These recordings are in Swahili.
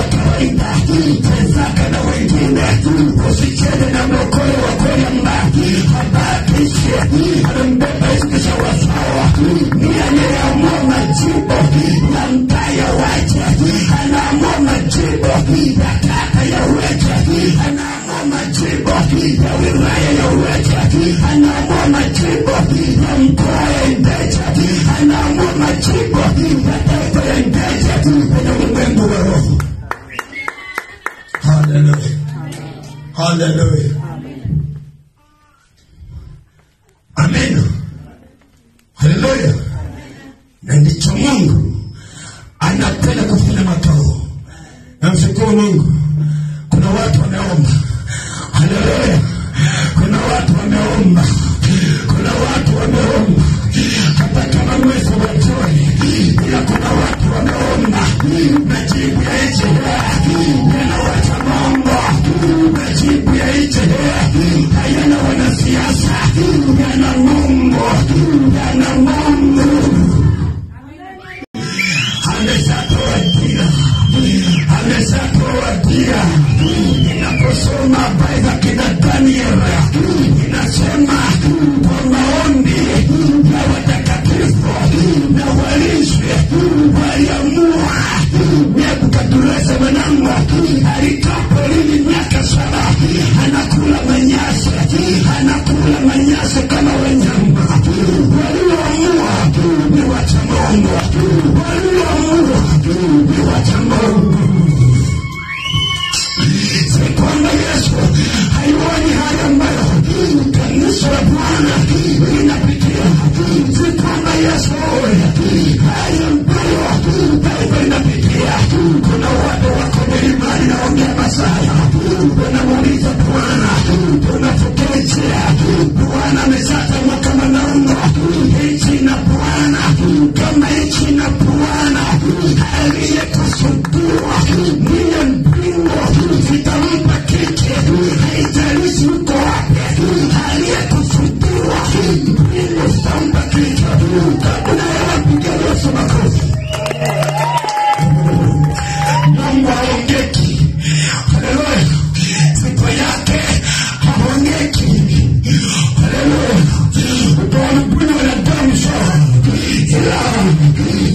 wa kawaida. Tezaka na wengine. Usicheze na mokole wa kwamba habatishe. Anambeba isike sawasawa. Ni anayeamua majibu ya mbaya waje. Anaamua majibu ya kaka ya weje. Anaamua majibu ya wilaya ya weje. Anaamua majibu ya mkoa ya Ndeja. Anaamua majibu ya taifa ya Ndeja. Kwenye ulimwengu wa roho. Hallelujah. Hallelujah. Amen. Hallelujah. Na ndicho Mungu anapenda kufanya makao. Na mshukuru Mungu. Kuna watu wameomba. Hallelujah. Kuna watu wameomba. Kuna watu wameomba. Hata kama mwezi wa Juni, ila kuna watu wameomba. Majibu ya nchi yanawacha Mungu. Majibu ya nchi hayana wanasiasa. Yana Mungu. Yana Mungu. Ameshatoa dira. Ameshatoa dira. Ninaposoma habari za kina Daniel, inasema kwa maombi ya watakatifu na walinzi waliamua Nebukadneza mwanangu alikaa porini miaka 7. Anakula manyasi kama wanyama. Walioamua ni wacha Mungu. Walioamua ni wacha Mungu. Si kwamba Yesu haioni haya ambayo kanisa la Bwana linapitia. Si kwamba Yesu haya ambayo taifa linapitia. Kuna watu wako milimani naongea Masaya. Wanamuuliza Bwana, tunafukeje? Bwana ameshatamwa kama naungo. Nchi na Bwana, kama nchi na Bwana aliyekusudiwa niye mbingu. Sitampa kike, haijalishi uko wapi. Aliyekusudiwa mbingu sitampa kike. Kabla ya wapiga Yesu makofi. Mungu haongeki. Haleluya. Siku yake haongeki. Haleluya. Utaona mbuni wanadamu sawa. Ila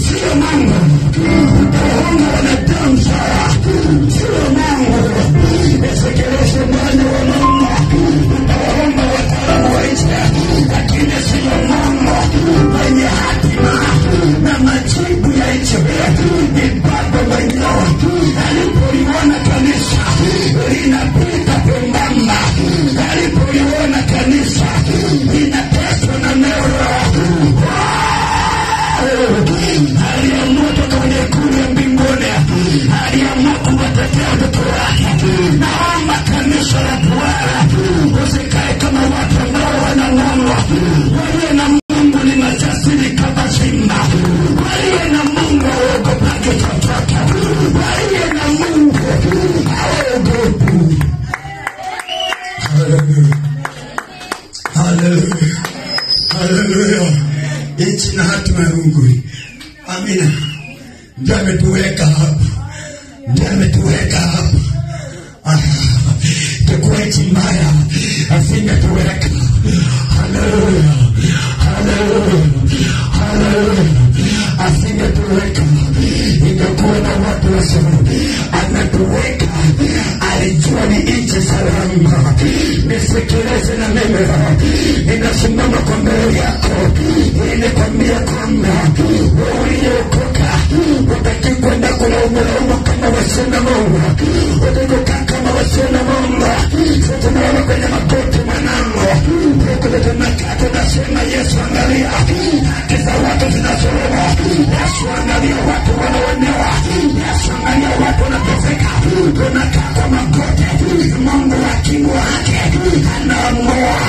sio Mungu. Utaona wanadamu sawa. Sio Mungu. Esekeleshe mwana wa Mungu. Utaomba wataalamu wa nchi. Lakini sio Mungu. Mwenye hatima na majibu ya nchi. Ni Baba mwenyewe. Alipoliona kanisa linapita pembamba. Alipoliona kanisa linateswa na nero. Aliamua toka kwenye kule mbinguni. Aliamua kuwatetea watoto wake. Naomba kanisa la Bwana usikae kama watu ambao wanang'ongwa. Waliye na Mungu ni majasiri kama simba. Waliye na Mungu hawaogopaki chochote. Waliye na Mungu hawaogopi. Hallelujah. Hallelujah. Hallelujah. Nchi na hatima ya Mungu. Amina. Ndiye ametuweka hapa. Ndiye ametuweka hapa. Tekuwa nchi mbaya asingetuweka. Hallelujah. Hallelujah. Hallelujah. Asingetuweka. Ingekuwa na watu wasema anatuweka. Alijua ni nchi salama. Nisikilize na mimi. Ninasimama kwa mbele yako. Ninakwambia kwamba wewe uliokoka utaki kwenda kulaumu kama wasio Mungu. Utaki kama wasio Mungu. Tunaona kwenye magoti mwanangu. Tunasema Yesu angalia. Haki za watu zinazoroma. Yesu angalia watu wanaonewa. Yesu angalia watu wanateseka. Tunakaa kwa magoti. Mungu hakimu wake anaamua.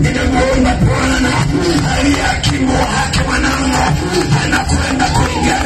Ninamuomba Bwana aliye hakimu wake mwanangu anakwenda kuingia